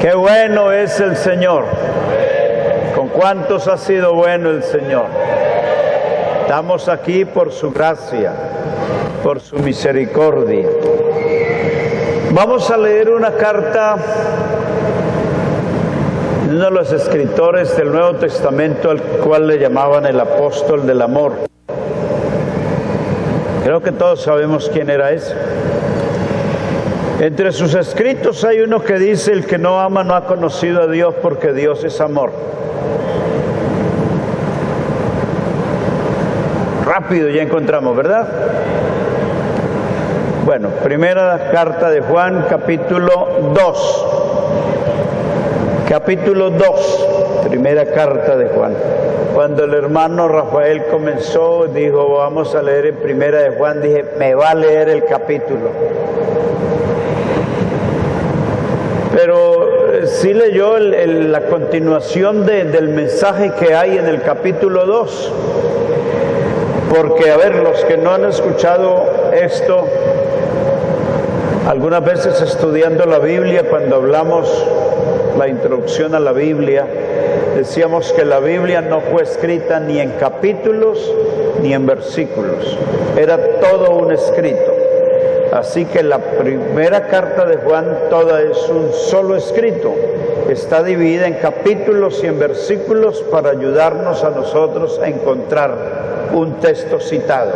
Qué bueno es el Señor. ¿Con cuántos ha sido bueno el Señor? Estamos aquí por su gracia, por su misericordia. Vamos a leer una carta de uno de los escritores del Nuevo Testamento, al cual le llamaban el apóstol del amor. Creo que todos sabemos quién era ese. Entre sus escritos hay uno que dice: el que no ama no ha conocido a Dios, porque Dios es amor. Rápido ya encontramos, ¿verdad? Bueno, primera carta de Juan, capítulo 2. Capítulo 2, primera carta de Juan. Cuando el hermano Rafael comenzó, dijo: vamos a leer en primera de Juan, dije: me va a leer el capítulo. Pero sí leyó la continuación del mensaje que hay en el capítulo 2. Porque, a ver, los que no han escuchado esto, algunas veces estudiando la Biblia, cuando hablamos la introducción a la Biblia, decíamos que la Biblia no fue escrita ni en capítulos ni en versículos, era todo un escrito. Así que la primera carta de Juan toda es un solo escrito, está dividida en capítulos y en versículos para ayudarnos a nosotros a encontrar un texto citado.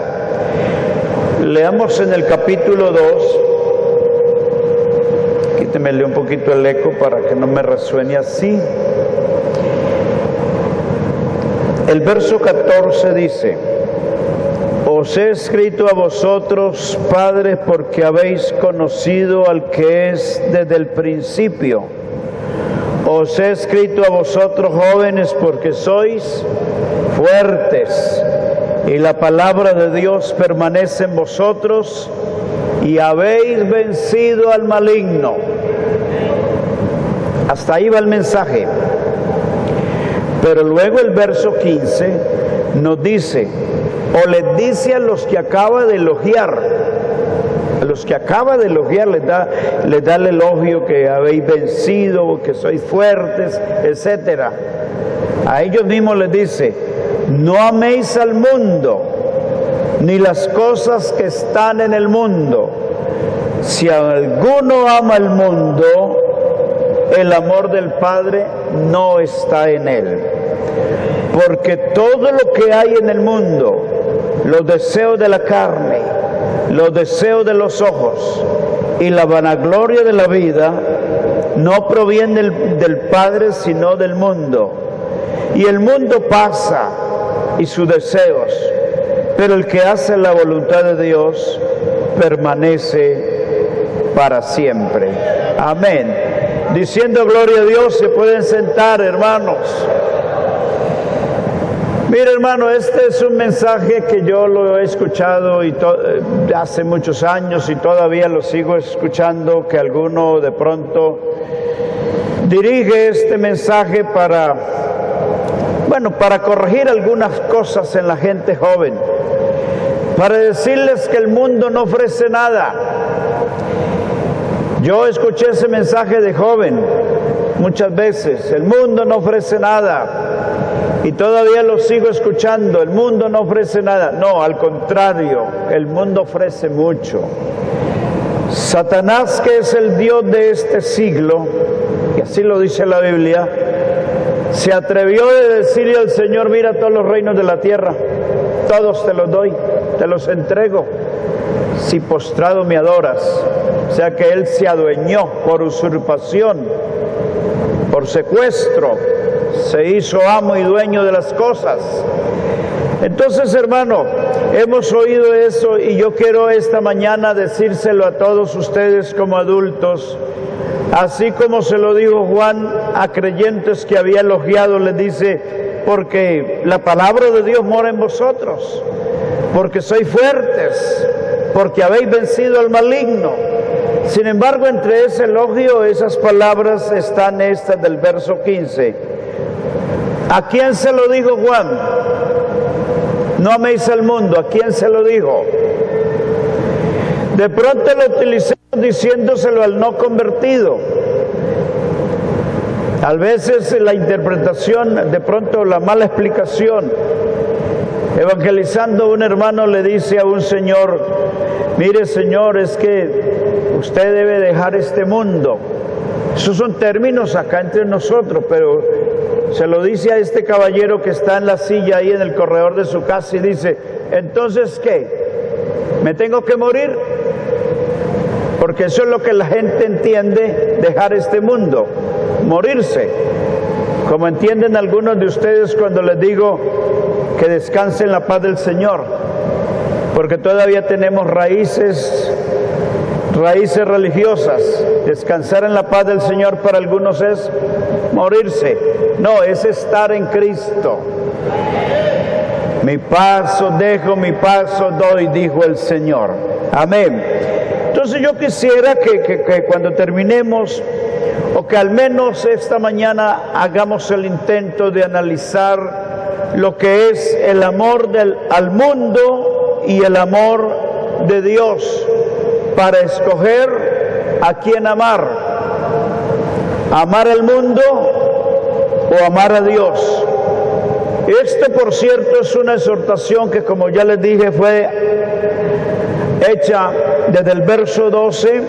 Leamos en el capítulo 2, quítemele un poquito el eco para que no me resuene así. El verso 14 dice: os he escrito a vosotros, padres, porque habéis conocido al que es desde el principio. Os he escrito a vosotros, jóvenes, porque sois fuertes, y la palabra de Dios permanece en vosotros, y habéis vencido al maligno. Hasta ahí va el mensaje. Pero luego el verso 15 nos dice, o les dice a los que acaba de elogiar, les da el elogio que habéis vencido, que sois fuertes, etcétera. A ellos mismos les dice: no améis al mundo, ni las cosas que están en el mundo. Si alguno ama el mundo, el amor del Padre no está en él. Porque todo lo que hay en el mundo, los deseos de la carne, los deseos de los ojos y la vanagloria de la vida, no proviene del Padre, sino del mundo. Y el mundo pasa y sus deseos, pero el que hace la voluntad de Dios permanece para siempre. Amén. Diciendo gloria a Dios, se pueden sentar, hermanos. Mira, hermano, este es un mensaje que yo lo he escuchado hace muchos años y todavía lo sigo escuchando, que alguno de pronto dirige este mensaje para corregir algunas cosas en la gente joven, para decirles que el mundo no ofrece nada. Yo escuché ese mensaje de joven muchas veces: el mundo no ofrece nada. Y todavía lo sigo escuchando: el mundo no ofrece nada. No, al contrario, el mundo ofrece mucho. Satanás, que es el Dios de este siglo, y así lo dice la Biblia, se atrevió a decirle al Señor: mira todos los reinos de la tierra, todos te los doy, te los entrego, si postrado me adoras. O sea que él se adueñó por usurpación, por secuestro, se hizo amo y dueño de las cosas. Entonces, hermano, hemos oído eso y yo quiero esta mañana decírselo a todos ustedes como adultos, así como se lo dijo Juan a creyentes que había elogiado. Les dice: porque la palabra de Dios mora en vosotros, porque sois fuertes, porque habéis vencido al maligno. Sin embargo, entre ese elogio, esas palabras están estas del verso 15. ¿A quién se lo dijo Juan? No améis al mundo. ¿A quién se lo dijo? De pronto lo utilizamos diciéndoselo al no convertido. A veces la interpretación, de pronto la mala explicación. Evangelizando, un hermano le dice a un señor: mire señor, es que usted debe dejar este mundo. Esos son términos acá entre nosotros, pero se lo dice a este caballero que está en la silla ahí en el corredor de su casa y dice: entonces ¿qué? ¿Me tengo que morir? Porque eso es lo que la gente entiende, dejar este mundo, morirse. Como entienden algunos de ustedes cuando les digo que descansen en la paz del Señor, porque todavía tenemos raíces religiosas. Descansar en la paz del Señor para algunos es morirse. No, es estar en Cristo. Mi paz os dejo, mi paz os doy, dijo el Señor. Amén. Entonces yo quisiera que cuando terminemos, o que al menos esta mañana hagamos el intento de analizar lo que es el amor al mundo y el amor de Dios, para escoger a quién amar. Amar al mundo o amar a Dios. Esto, por cierto, es una exhortación que, como ya les dije, fue hecha desde el verso 12.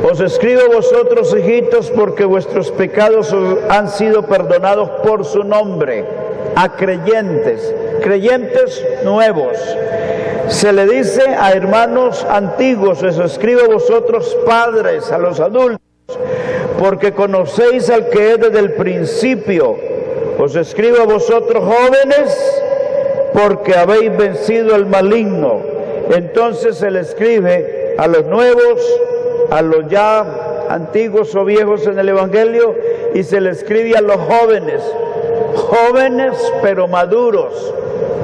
Os escribo a vosotros, hijitos, porque vuestros pecados os han sido perdonados por su nombre. A creyentes nuevos. Se le dice a hermanos antiguos: os escribo a vosotros padres, a los adultos, porque conocéis al que es desde el principio. Os escribo a vosotros jóvenes, porque habéis vencido al maligno. Entonces se le escribe a los nuevos, a los ya antiguos o viejos en el Evangelio, y se le escribe a los jóvenes. Jóvenes pero maduros,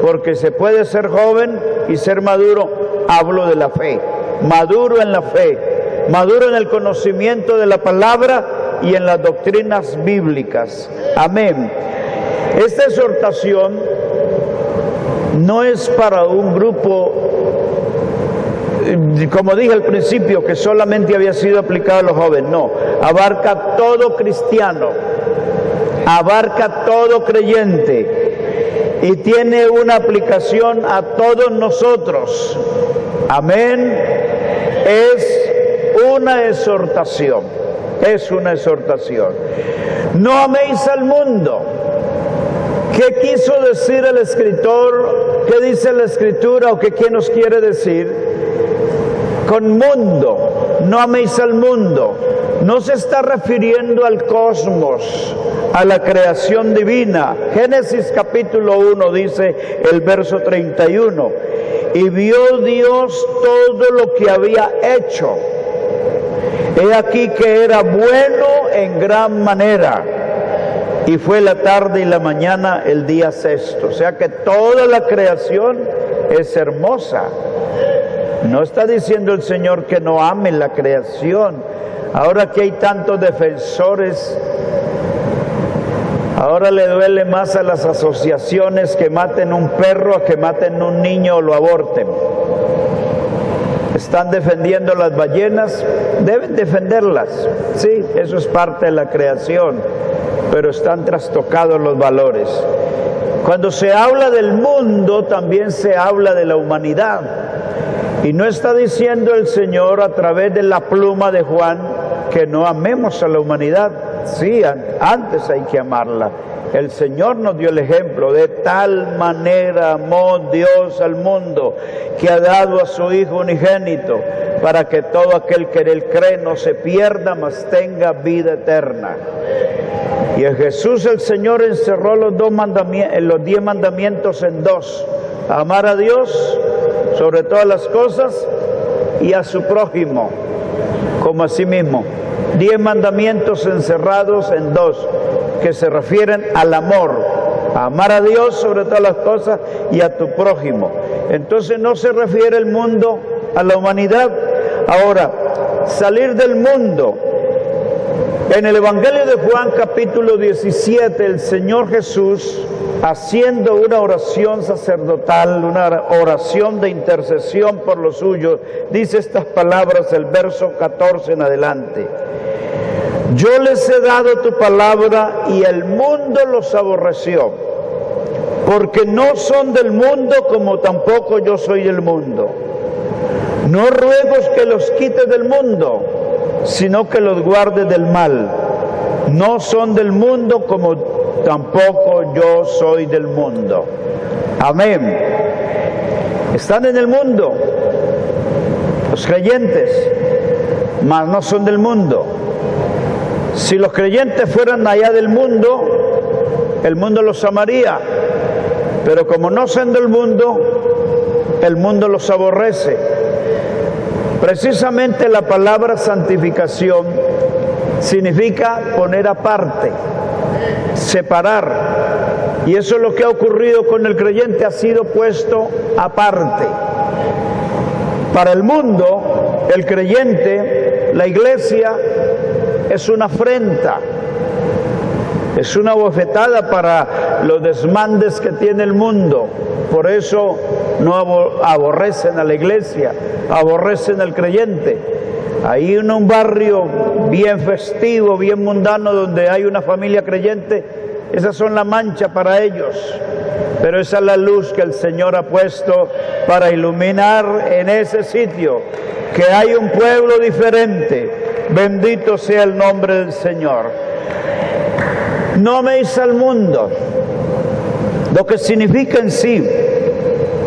porque se puede ser joven y ser maduro. Hablo de la fe, maduro en la fe, maduro en el conocimiento de la palabra y en las doctrinas bíblicas. Amén. Esta exhortación no es para un grupo, como dije al principio, que solamente había sido aplicado a los jóvenes. No, abarca todo cristiano, abarca todo creyente y tiene una aplicación a todos nosotros. Amén. Es una exhortación, es una exhortación. No améis al mundo. ¿Qué quiso decir el escritor? ¿Qué dice la Escritura o qué nos quiere decir? Con mundo, no améis al mundo. No se está refiriendo al cosmos, a la creación divina. Génesis capítulo 1 dice el verso 31. Y vio Dios todo lo que había hecho. He aquí que era bueno en gran manera. Y fue la tarde y la mañana el día sexto. O sea que toda la creación es hermosa. No está diciendo el Señor que no ame la creación. Ahora que hay tantos defensores, ahora le duele más a las asociaciones que maten un perro a que maten un niño o lo aborten. Están defendiendo las ballenas, deben defenderlas. Sí, eso es parte de la creación, pero están trastocados los valores. Cuando se habla del mundo, también se habla de la humanidad. Y no está diciendo el Señor a través de la pluma de Juan que no amemos a la humanidad. Sí, antes hay que amarla. El Señor nos dio el ejemplo: de tal manera amó Dios al mundo, que ha dado a su Hijo unigénito, para que todo aquel que en él cree no se pierda, mas tenga vida eterna. Y en Jesús el Señor encerró los 10 mandamientos en 2: amar a Dios sobre todas las cosas y a su prójimo como a sí mismo. 10 mandamientos encerrados en 2, que se refieren al amor: a amar a Dios sobre todas las cosas y a tu prójimo. Entonces no se refiere el mundo a la humanidad. Ahora, salir del mundo. En el Evangelio de Juan capítulo 17, el Señor Jesús, haciendo una oración sacerdotal, una oración de intercesión por los suyos, dice estas palabras, el verso 14 en adelante: Yo les he dado tu palabra y el mundo los aborreció, porque no son del mundo como tampoco yo soy del mundo. No ruego que los quites del mundo, sino que los guardes del mal. No son del mundo como tampoco yo soy del mundo. Amén. Están en el mundo, los creyentes, mas no son del mundo. Si los creyentes fueran allá del mundo, el mundo los amaría. Pero como no son del mundo, el mundo los aborrece. Precisamente la palabra santificación significa poner aparte, separar. Y eso es lo que ha ocurrido con el creyente, ha sido puesto aparte. Para el mundo, el creyente, la iglesia, es una afrenta, es una bofetada para los desmandes que tiene el mundo. Por eso no aborrecen a la iglesia, aborrecen al creyente. Ahí en un barrio bien festivo, bien mundano, donde hay una familia creyente, esas son la mancha para ellos. Pero esa es la luz que el Señor ha puesto para iluminar en ese sitio, que hay un pueblo diferente. Bendito sea el nombre del Señor. No améis al mundo, lo que significa en sí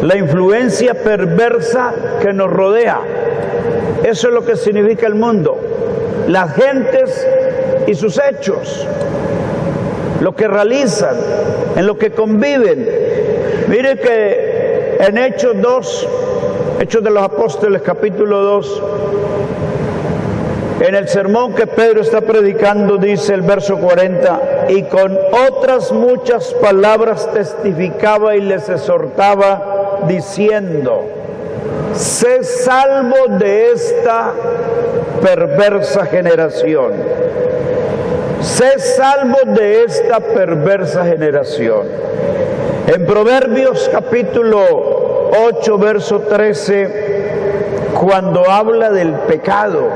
la influencia perversa que nos rodea. Eso es lo que significa el mundo, las gentes y sus hechos, lo que realizan, en lo que conviven. Mire que en Hechos 2, Hechos de los Apóstoles capítulo 2, en el sermón que Pedro está predicando, dice el verso 40, y con otras muchas palabras testificaba y les exhortaba, diciendo, sé salvo de esta perversa generación. Sé salvo de esta perversa generación. En Proverbios capítulo 8, verso 13, cuando habla del pecado,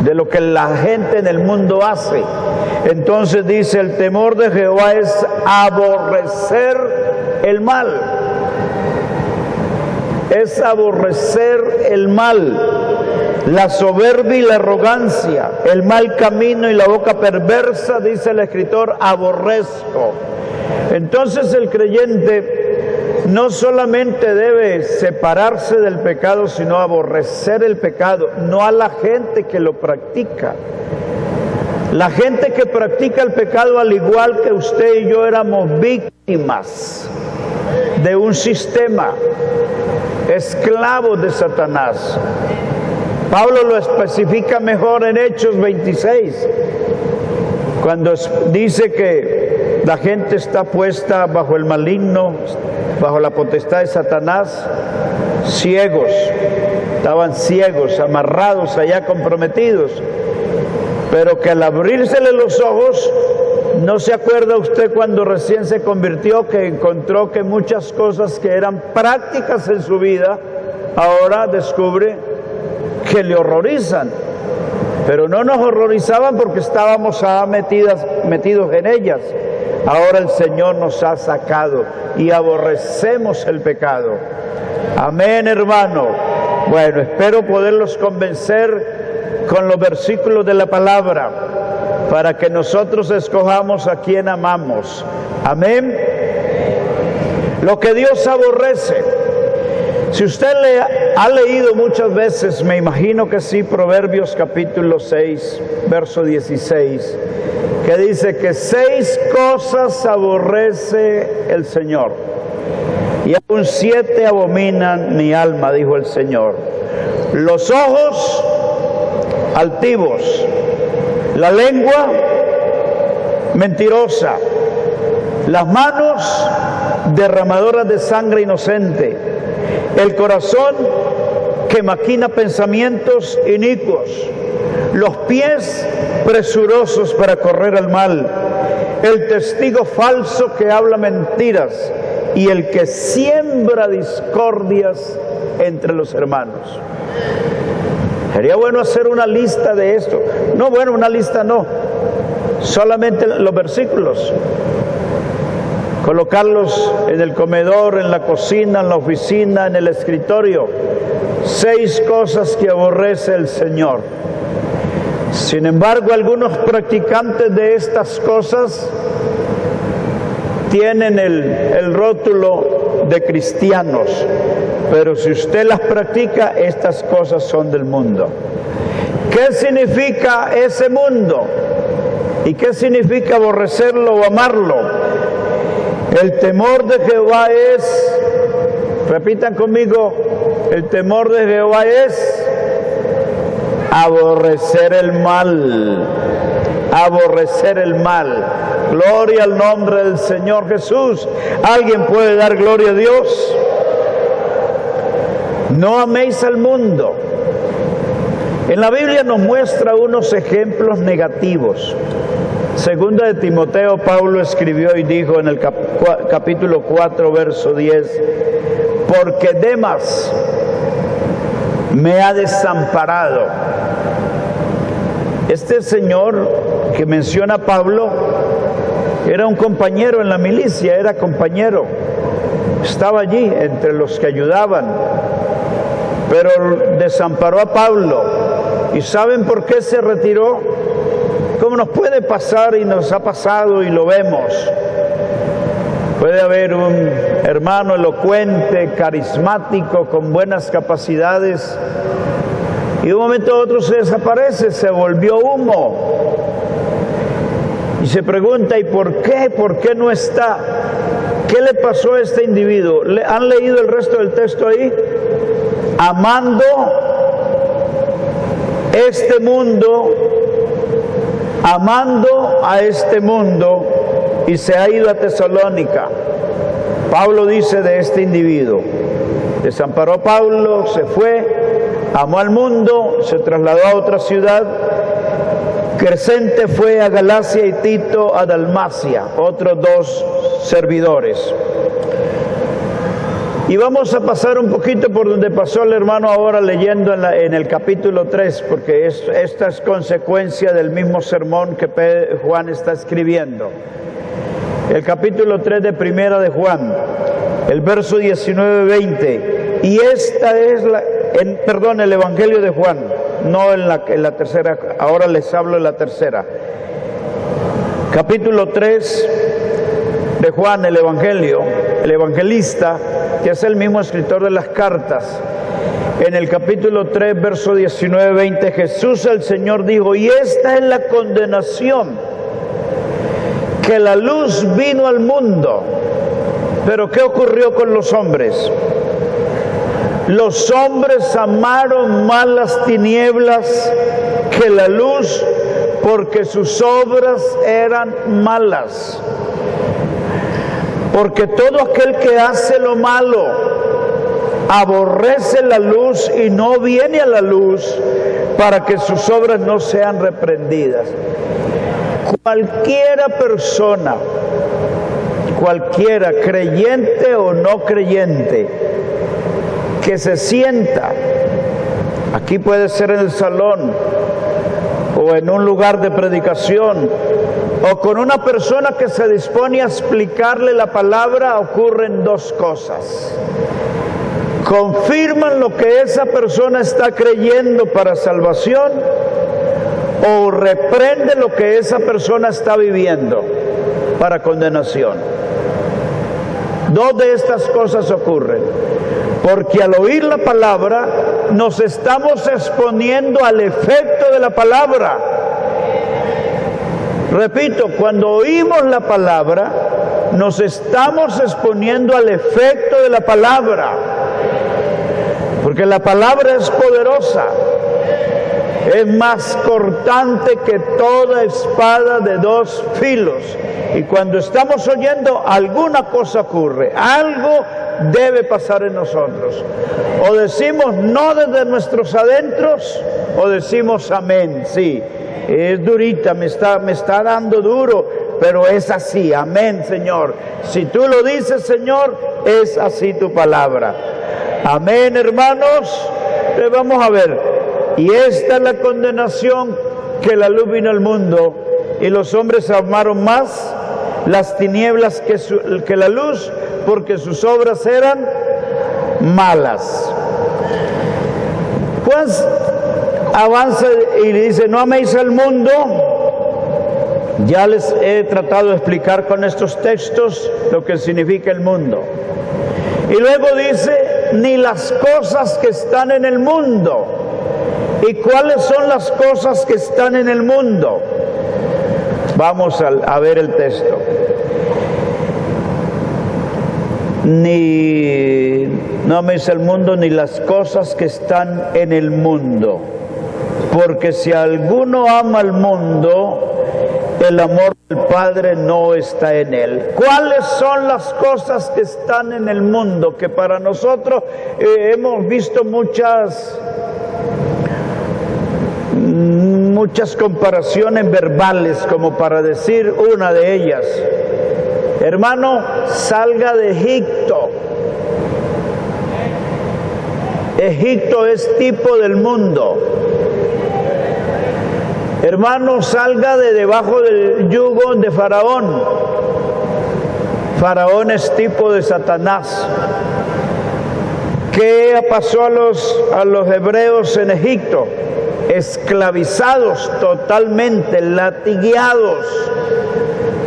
de lo que la gente en el mundo hace, entonces dice, el temor de Jehová es aborrecer el mal. Es aborrecer el mal, la soberbia y la arrogancia, el mal camino y la boca perversa, dice el escritor, aborrezco. Entonces el creyente no solamente debe separarse del pecado, sino aborrecer el pecado, no a la gente que lo practica. La gente que practica el pecado, al igual que usted y yo, éramos víctimas de un sistema, esclavos de Satanás. Pablo lo especifica mejor en Hechos 26, cuando dice que la gente está puesta bajo el maligno, bajo la potestad de Satanás, ciegos, estaban ciegos, amarrados allá, comprometidos, pero que al abrírsele los ojos, ¿no se acuerda usted cuando recién se convirtió que encontró que muchas cosas que eran prácticas en su vida, ahora descubre que le horrorizan? Pero no nos horrorizaban porque estábamos metidos en ellas. Ahora el Señor nos ha sacado y aborrecemos el pecado. Amén, hermano. Bueno, espero poderlos convencer con los versículos de la palabra para que nosotros escojamos a quien amamos. Amén. Lo que Dios aborrece. Si usted ha leído muchas veces, me imagino que sí, Proverbios capítulo 6, verso 16, que dice que 6 cosas aborrece el Señor, y aún 7 abominan mi alma, dijo el Señor. Los ojos altivos, la lengua mentirosa, las manos derramadoras de sangre inocente, el corazón que maquina pensamientos inicuos, los pies presurosos para correr al mal, el testigo falso que habla mentiras y el que siembra discordias entre los hermanos. Sería bueno hacer una lista de esto. No, bueno, una lista no. Solamente los versículos. Colocarlos en el comedor, en la cocina, en la oficina, en el escritorio. 6 cosas que aborrece el Señor. Sin embargo, algunos practicantes de estas cosas tienen el rótulo de cristianos, pero si usted las practica, estas cosas son del mundo. ¿Qué significa ese mundo? ¿Y qué significa aborrecerlo o amarlo? El temor de Jehová es, repitan conmigo, el temor de Jehová es aborrecer el mal, aborrecer el mal. Gloria al nombre del Señor Jesús. ¿Alguien puede dar gloria a Dios? No améis al mundo. En la Biblia nos muestra unos ejemplos negativos. Segunda de Timoteo, Pablo escribió y dijo en el capítulo 4, verso 10, porque Demas me ha desamparado. Este señor que menciona Pablo era un compañero en la milicia, era compañero, estaba allí entre los que ayudaban, pero desamparó a Pablo. ¿Y saben por qué se retiró? Como nos puede pasar y nos ha pasado y lo vemos. Puede haber un hermano elocuente, carismático, con buenas capacidades, y de un momento a otro se desaparece, se volvió humo. Y se pregunta, ¿y por qué? ¿Por qué no está? ¿Qué le pasó a este individuo? ¿Han leído el resto del texto ahí? Amando este mundo, amando a este mundo, y se ha ido a Tesalónica. Pablo dice de este individuo, desamparó a Pablo, se fue, amó al mundo, se trasladó a otra ciudad. Crescente fue a Galacia y Tito a Dalmacia, otros 2 servidores. Y vamos a pasar un poquito por donde pasó el hermano ahora leyendo en el capítulo 3, porque esta es consecuencia del mismo sermón que Juan está escribiendo. El capítulo 3 de Primera de Juan, el verso 19-20. Y esta es el Evangelio de Juan, no en la tercera, ahora les hablo de la tercera. Capítulo 3 de Juan, el Evangelio, el evangelista, que es el mismo escritor de las cartas. En el capítulo 3, verso 19-20, Jesús el Señor dijo, y esta es la condenación, que la luz vino al mundo. Pero ¿qué ocurrió con los hombres? Los hombres amaron más las tinieblas que la luz, porque sus obras eran malas. Porque todo aquel que hace lo malo aborrece la luz y no viene a la luz para que sus obras no sean reprendidas. Cualquiera persona, cualquiera, creyente o no creyente, que se sienta, aquí puede ser en el salón o en un lugar de predicación, o con una persona que se dispone a explicarle la palabra, ocurren 2 cosas. Confirman lo que esa persona está creyendo para salvación, o reprende lo que esa persona está viviendo para condenación. 2 de estas cosas ocurren, porque al oír la palabra nos estamos exponiendo al efecto de la palabra. Repito, cuando oímos la palabra nos estamos exponiendo al efecto de la palabra, porque la palabra es poderosa, es más cortante que toda espada de 2 filos. Y cuando estamos oyendo, alguna cosa ocurre, algo debe pasar en nosotros. O decimos no desde nuestros adentros, o decimos amén. Sí, es durita, me está dando duro, pero es así. Amén, Señor. Si tú lo dices, Señor, es así tu palabra. Amén, hermanos. Vamos a ver. y esta es la condenación, que la luz vino al mundo, y los hombres amaron más las tinieblas que la luz, porque sus obras eran malas. Juan avanza y le dice, no améis al mundo. Ya les he tratado de explicar con estos textos lo que significa el mundo. Y luego dice, ni las cosas que están en el mundo. ¿Y cuáles son las cosas que están en el mundo? Vamos a ver el texto. No améis el mundo ni las cosas que están en el mundo. Porque si alguno ama al mundo, el amor del Padre no está en él. ¿Cuáles son las cosas que están en el mundo? Que para nosotros hemos visto muchas comparaciones verbales, como para decir una de ellas. Hermano, salga de Egipto. Egipto es tipo del mundo. Hermano, salga de debajo del yugo de Faraón. Faraón es tipo de Satanás. ¿Qué pasó a los hebreos en Egipto? Esclavizados totalmente, latigueados.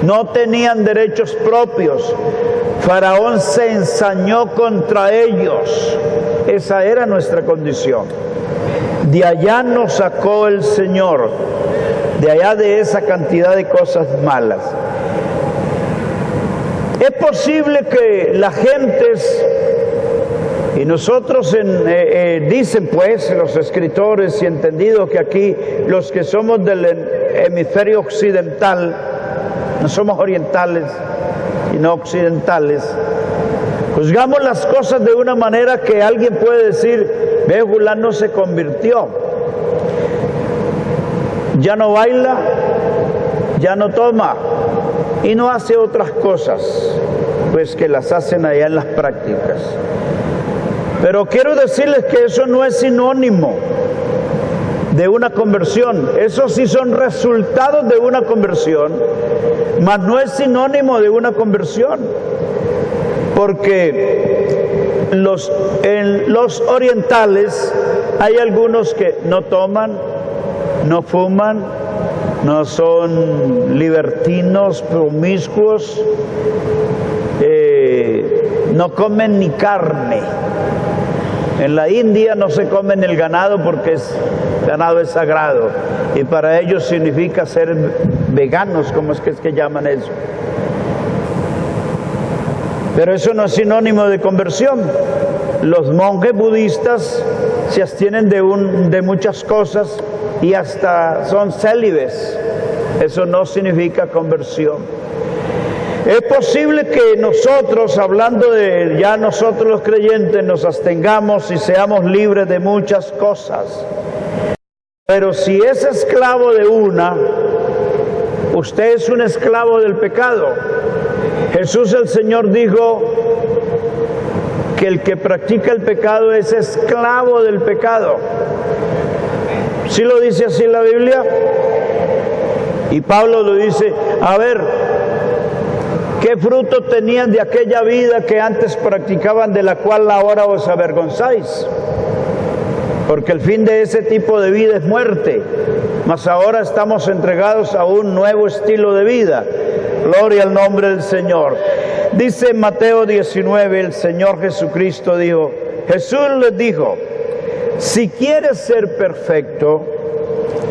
No tenían derechos propios. Faraón se ensañó contra ellos. Esa era nuestra condición. De allá nos sacó el Señor, de allá de esa cantidad de cosas malas. Es posible que las gentes, y nosotros dicen pues los escritores y entendidos que aquí los que somos del hemisferio occidental, no somos orientales y no occidentales, juzgamos las cosas de una manera que alguien puede decir, ve, fulano se convirtió, ya no baila, ya no toma y no hace otras cosas, pues que las hacen allá en las prácticas. Pero quiero decirles que eso no es sinónimo de una conversión. Esos sí son resultados de una conversión, mas no es sinónimo de una conversión. Porque en los orientales hay algunos que no toman, no fuman, no son libertinos, promiscuos, no comen ni carne. En la India no se comen el ganado porque el ganado es sagrado y para ellos significa ser veganos, ¿cómo es que llaman eso? Pero eso no es sinónimo de conversión. Los monjes budistas se abstienen de muchas cosas y hasta son célibes. Eso no significa conversión. Es posible que nosotros, hablando de ya nosotros los creyentes, nos abstengamos y seamos libres de muchas cosas. Pero si es esclavo de una, usted es un esclavo del pecado. Jesús el Señor dijo que el que practica el pecado es esclavo del pecado. ¿Sí lo dice así la Biblia? Y Pablo lo dice, a ver, ¿qué fruto tenían de aquella vida que antes practicaban, de la cual ahora os avergonzáis? Porque el fin de ese tipo de vida es muerte, mas ahora estamos entregados a un nuevo estilo de vida. Gloria al nombre del Señor. Dice en Mateo 19, el Señor Jesucristo dijo, Jesús les dijo, si quieres ser perfecto,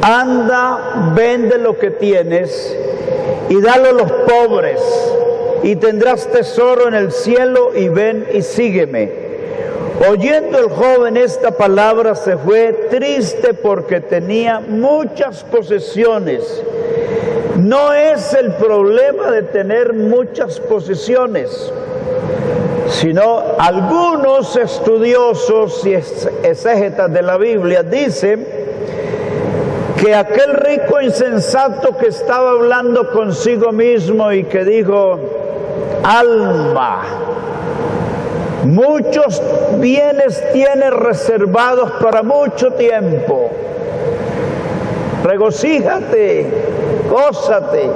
anda, vende lo que tienes y dalo a los pobres, y tendrás tesoro en el cielo, y ven y sígueme. Oyendo el joven esta palabra se fue triste porque tenía muchas posesiones. No es el problema de tener muchas posesiones, sino algunos estudiosos y exégetas de la Biblia dicen que aquel rico insensato que estaba hablando consigo mismo y que dijo, alma, muchos bienes tienes reservados para mucho tiempo. regocíjate, gózate,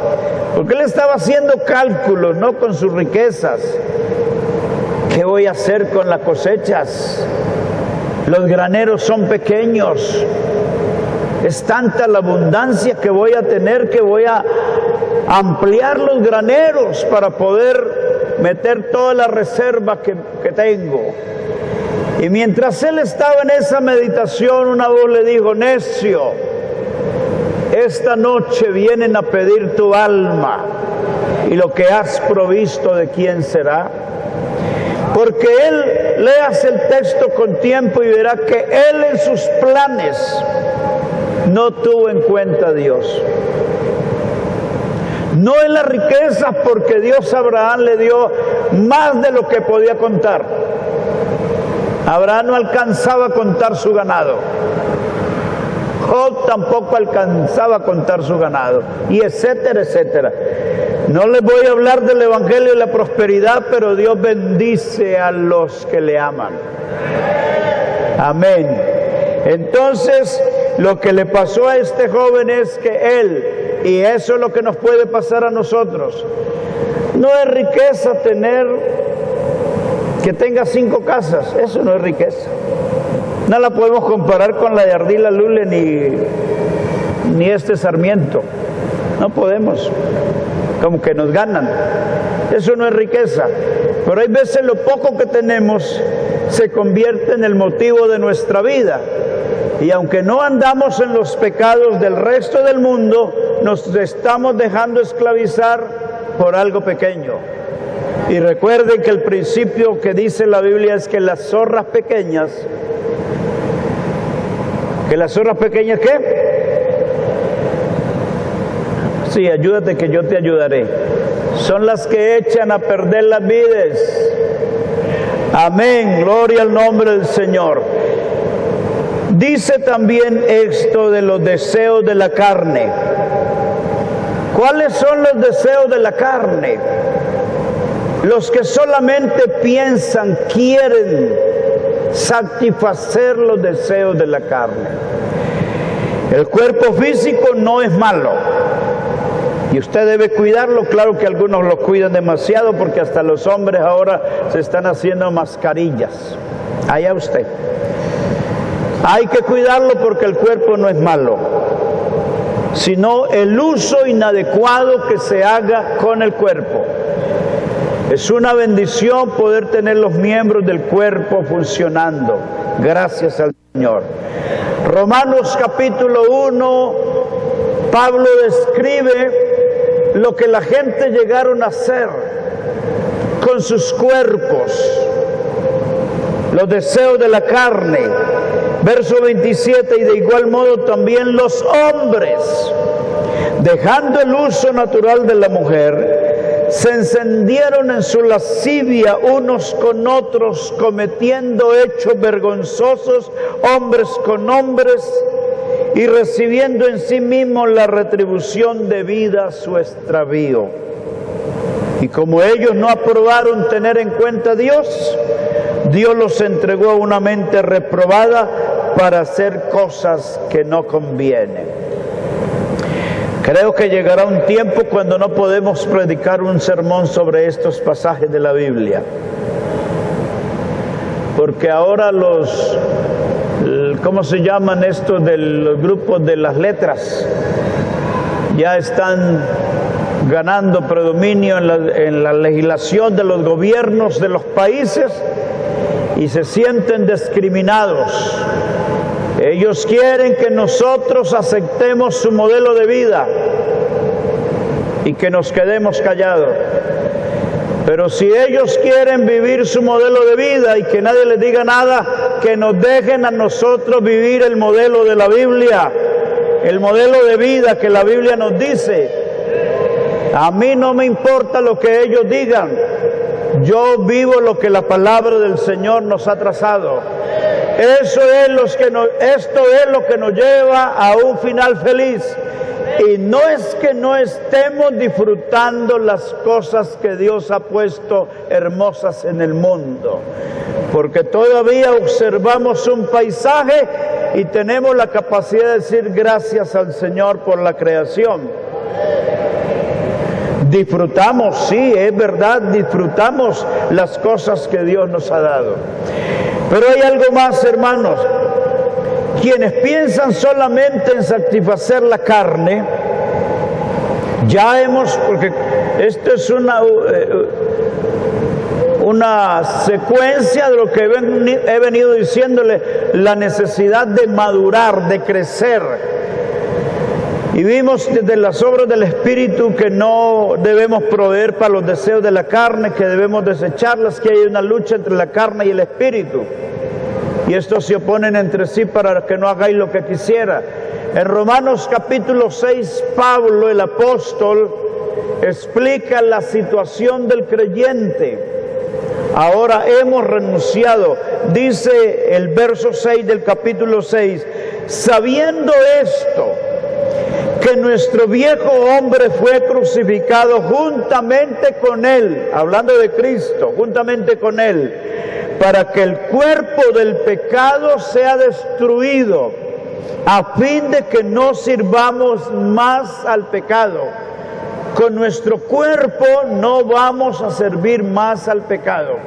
porque él estaba haciendo cálculos, no con sus riquezas. ¿Qué voy a hacer con las cosechas? Los graneros son pequeños. Es tanta la abundancia que voy a tener que voy a ampliar los graneros para poder meter toda la reserva que tengo. Y mientras él estaba en esa meditación, una voz le dijo: necio, esta noche vienen a pedir tu alma, y lo que has provisto, ¿de quién será? Porque él, leas el texto con tiempo y verá que él en sus planes no tuvo en cuenta a Dios. No en las riquezas, porque Dios a Abraham le dio más de lo que podía contar. Abraham no alcanzaba a contar su ganado. Job tampoco alcanzaba a contar su ganado. Y etcétera, etcétera. No les voy a hablar del evangelio de la prosperidad, pero Dios bendice a los que le aman. Amén. Entonces, lo que le pasó a este joven es que él, y eso es lo que nos puede pasar a nosotros, no es riqueza tener, que tenga 5 casas, eso no es riqueza. No la podemos comparar con la de Ardila Lule ni este Sarmiento. No podemos, como que nos ganan. Eso no es riqueza. Pero hay veces lo poco que tenemos se convierte en el motivo de nuestra vida. Y aunque no andamos en los pecados del resto del mundo, nos estamos dejando esclavizar por algo pequeño. Y recuerden que el principio que dice la Biblia es que las zorras pequeñas, ¿qué? Sí, ayúdate que yo te ayudaré. Son las que echan a perder las vides. Amén, gloria al nombre del Señor. Dice también esto de los deseos de la carne. ¿Cuáles son los deseos de la carne? Los que solamente piensan, quieren satisfacer los deseos de la carne. El cuerpo físico no es malo y usted debe cuidarlo. Claro que algunos lo cuidan demasiado, porque hasta los hombres ahora se están haciendo mascarillas. Allá usted. Hay que cuidarlo porque el cuerpo no es malo, sino el uso inadecuado que se haga con el cuerpo. Es una bendición poder tener los miembros del cuerpo funcionando. Gracias al Señor. Romanos capítulo 1, Pablo describe lo que la gente llegaron a hacer con sus cuerpos, los deseos de la carne. Verso 27, y de igual modo también los hombres, dejando el uso natural de la mujer, se encendieron en su lascivia unos con otros, cometiendo hechos vergonzosos, hombres con hombres, y recibiendo en sí mismos la retribución debida a su extravío. Y como ellos no aprobaron tener en cuenta a Dios, Dios los entregó a una mente reprobada para hacer cosas que no convienen. Creo que llegará un tiempo cuando no podemos predicar un sermón sobre estos pasajes de la Biblia, porque ahora ¿cómo se llaman estos de los grupos de las letras? Ya están ganando predominio en la legislación de los gobiernos de los países y se sienten discriminados. Ellos quieren que nosotros aceptemos su modelo de vida y que nos quedemos callados. Pero si ellos quieren vivir su modelo de vida y que nadie les diga nada, que nos dejen a nosotros vivir el modelo de la Biblia, el modelo de vida que la Biblia nos dice. A mí no me importa lo que ellos digan, yo vivo lo que la palabra del Señor nos ha trazado. Esto es lo que nos lleva a un final feliz. Y no es que no estemos disfrutando las cosas que Dios ha puesto hermosas en el mundo, porque todavía observamos un paisaje y tenemos la capacidad de decir gracias al Señor por la creación. Disfrutamos, sí, es verdad, disfrutamos las cosas que Dios nos ha dado. Pero hay algo más, hermanos. Quienes piensan solamente en satisfacer la carne, porque esto es una secuencia de lo que he venido diciéndole, la necesidad de madurar, de crecer. Y vimos desde las obras del Espíritu que no debemos proveer para los deseos de la carne, que debemos desecharlas, que hay una lucha entre la carne y el Espíritu. Y estos se oponen entre sí para que no hagáis lo que quisiera. En Romanos capítulo 6, Pablo, el apóstol, explica la situación del creyente. Ahora hemos renunciado, dice el verso 6 del capítulo 6, sabiendo esto, que nuestro viejo hombre fue crucificado juntamente con él, hablando de Cristo, juntamente con él, para que el cuerpo del pecado sea destruido, a fin de que no sirvamos más al pecado. Con nuestro cuerpo no vamos a servir más al pecado.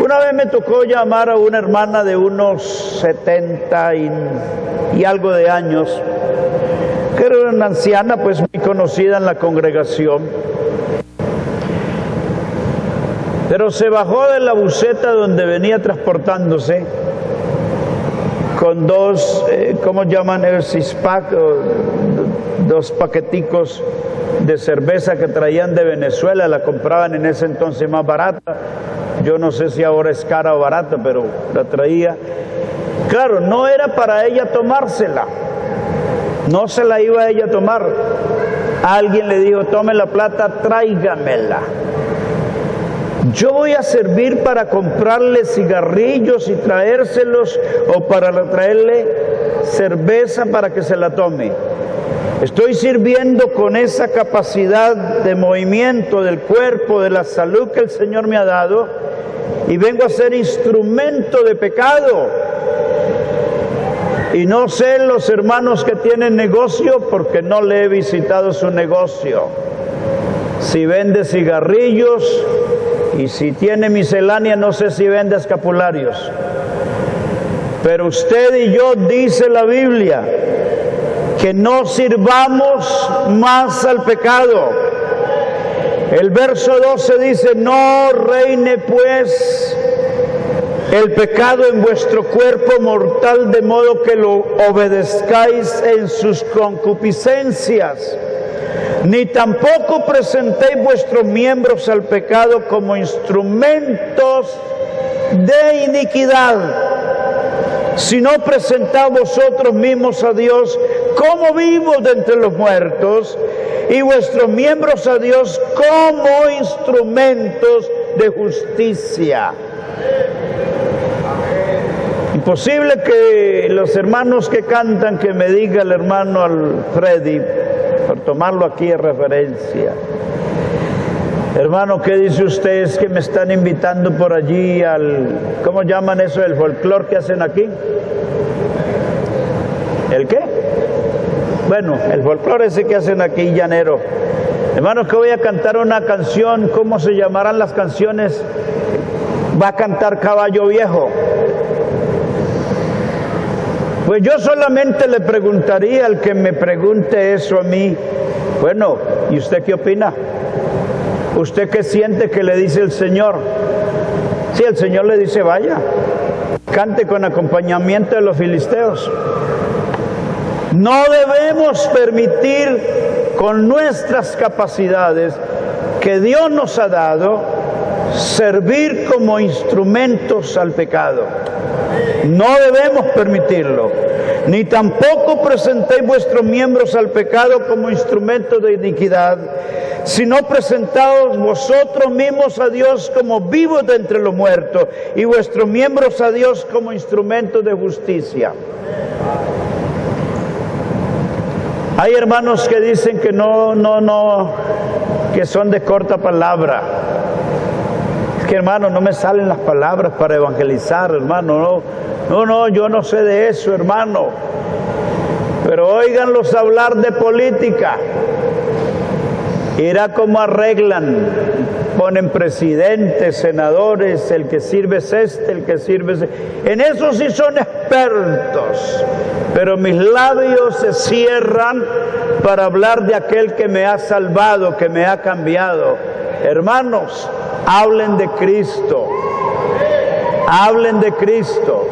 Una vez me tocó llamar a una hermana de unos 70 y algo de años, que era una anciana pues muy conocida en la congregación, pero se bajó de la buseta donde venía transportándose con dos, ¿cómo llaman? El six-pack, dos paqueticos de cerveza que traían de Venezuela, la compraban en ese entonces más barata. Yo no sé si ahora es cara o barata, pero la traía. Claro, no era para ella tomársela, no se la iba a ella a tomar. Alguien le dijo, tome la plata, tráigamela. Yo voy a servir para comprarle cigarrillos y traérselos, o para traerle cerveza para que se la tome. Estoy sirviendo con esa capacidad de movimiento del cuerpo, de la salud que el Señor me ha dado, y vengo a ser instrumento de pecado. Y no sé los hermanos que tienen negocio, porque no le he visitado su negocio. Si vende cigarrillos y si tiene miscelánea, no sé si vende escapularios. Pero usted y yo, dice la Biblia, que no sirvamos más al pecado. El verso 12 dice, no reine pues el pecado en vuestro cuerpo mortal, de modo que lo obedezcáis en sus concupiscencias, ni tampoco presentéis vuestros miembros al pecado como instrumentos de iniquidad, sino presentad vosotros mismos a Dios como vivos de entre los muertos, y vuestros miembros a Dios como instrumentos de justicia. Imposible que los hermanos que cantan, que me diga el hermano Freddy, por tomarlo aquí en referencia, hermano, ¿qué dice usted? Es que me están invitando por allí ¿cómo llaman eso? ¿El folclore que hacen aquí? ¿El qué? Bueno, el folclore ese que hacen aquí, llanero. Hermanos, que voy a cantar una canción, ¿cómo se llamarán las canciones? Va a cantar Caballo Viejo. Pues yo solamente le preguntaría al que me pregunte eso a mí, bueno, ¿y usted qué opina? ¿Usted qué siente que le dice el Señor? Sí, el Señor le dice, vaya, cante con acompañamiento de los filisteos. No debemos permitir con nuestras capacidades que Dios nos ha dado servir como instrumentos al pecado. No debemos permitirlo. Ni tampoco presentéis vuestros miembros al pecado como instrumentos de iniquidad, sino presentaos vosotros mismos a Dios como vivos de entre los muertos, y vuestros miembros a Dios como instrumentos de justicia. Hay hermanos que dicen que no, que son de corta palabra. Es que, hermano, no me salen las palabras para evangelizar, hermano. No, yo no sé de eso, hermano. Pero óiganlos hablar de política. Irá como arreglan. Ponen presidentes, senadores, el que sirve es este, el que sirve es este. En eso sí son expertos. Pero mis labios se cierran para hablar de aquel que me ha salvado, que me ha cambiado. Hermanos, hablen de Cristo. Hablen de Cristo.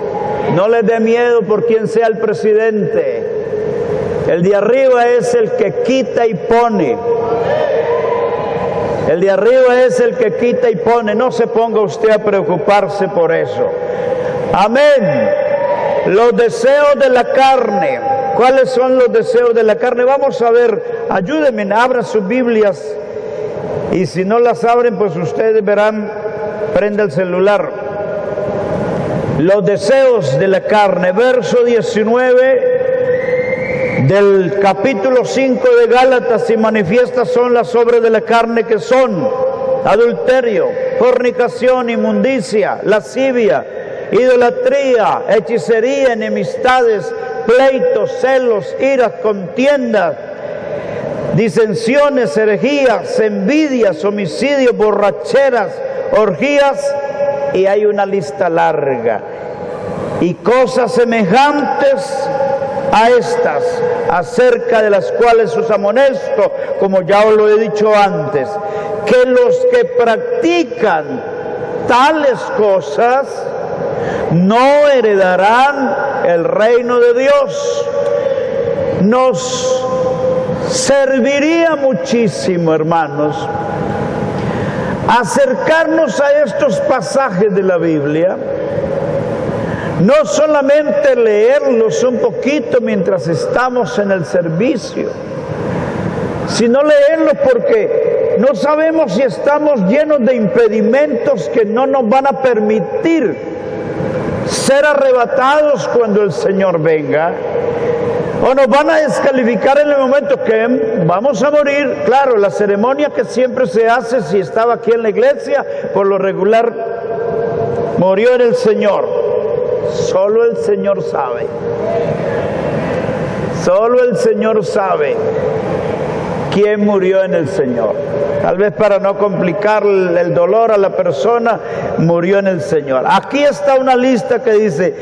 No les dé miedo por quien sea el presidente. El de arriba es el que quita y pone. El de arriba es el que quita y pone. No se ponga usted a preocuparse por eso. Amén. Los deseos de la carne. ¿Cuáles son los deseos de la carne? Vamos a ver. Ayúdenme, abran sus Biblias. Y si no las abren, pues ustedes verán. Prenda el celular. Los deseos de la carne. Verso 19 del capítulo 5 de Gálatas, y manifiestas son las obras de la carne, que son adulterio, fornicación, inmundicia, lascivia, idolatría, hechicería, enemistades, pleitos, celos, iras, contiendas, disensiones, herejías, envidias, homicidios, borracheras, orgías, y hay una lista larga, y cosas semejantes a estas, acerca de las cuales os amonesto, como ya os lo he dicho antes, que los que practican tales cosas no heredarán el reino de Dios. Nos serviría muchísimo, hermanos, acercarnos a estos pasajes de la Biblia. No solamente leerlos un poquito mientras estamos en el servicio, sino leerlos porque no sabemos si estamos llenos de impedimentos que no nos van a permitir ser arrebatados cuando el Señor venga, o nos van a descalificar en el momento que vamos a morir. Claro, la ceremonia que siempre se hace, si estaba aquí en la iglesia, por lo regular murió en el Señor. Solo el Señor sabe. Solo el Señor sabe quién murió en el Señor. Tal vez para no complicar el dolor a la persona, murió en el Señor. Aquí está una lista que dice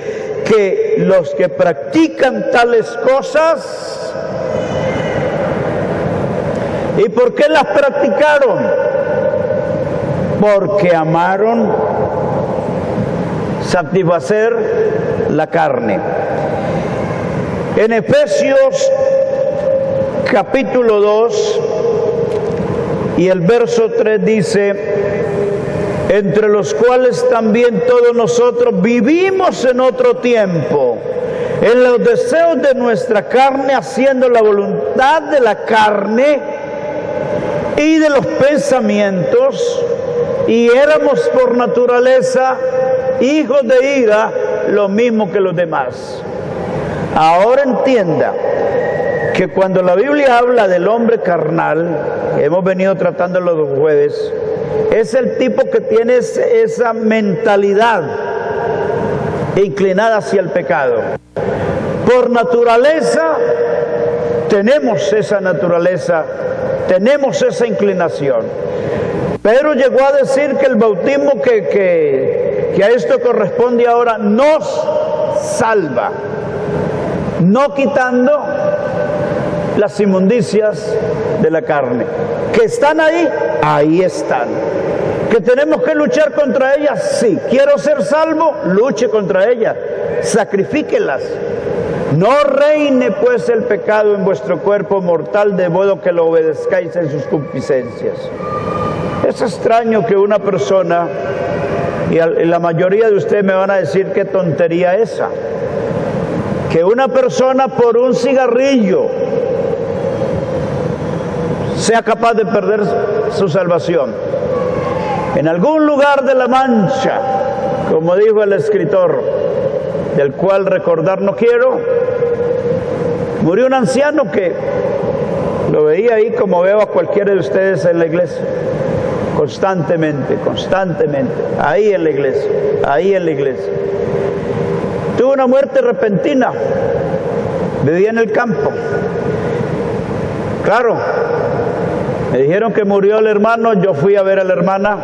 que los que practican tales cosas, ¿y por qué las practicaron? Porque amaron satisfacer la carne. En Efesios capítulo 2 y el verso 3 dice: entre los cuales también todos nosotros vivimos en otro tiempo, en los deseos de nuestra carne, haciendo la voluntad de la carne y de los pensamientos, y éramos por naturaleza hijos de ira, lo mismo que los demás. Ahora entienda que cuando la Biblia habla del hombre carnal, hemos venido tratando los jueves, es el tipo que tiene esa mentalidad inclinada hacia el pecado. Por naturaleza tenemos esa naturaleza, tenemos esa inclinación. Pedro llegó a decir que el bautismo que a esto corresponde ahora nos salva, no quitando las inmundicias de la carne. Que están ahí, ahí están. Que tenemos que luchar contra ellas, sí. Quiero ser salvo, luche contra ellas, sacrifíquelas. No reine pues el pecado en vuestro cuerpo mortal, de modo que lo obedezcáis en sus concupiscencias. Es extraño que una persona, y la mayoría de ustedes me van a decir qué tontería esa, que una persona por un cigarrillo sea capaz de perder su salvación. En algún lugar de la Mancha, como dijo el escritor, del cual recordar no quiero, murió un anciano que lo veía ahí como veo a cualquiera de ustedes en la iglesia, constantemente, constantemente, ahí en la iglesia, ahí en la iglesia. Tuvo una muerte repentina, vivía en el campo. Claro, me dijeron que murió el hermano, yo fui a ver a la hermana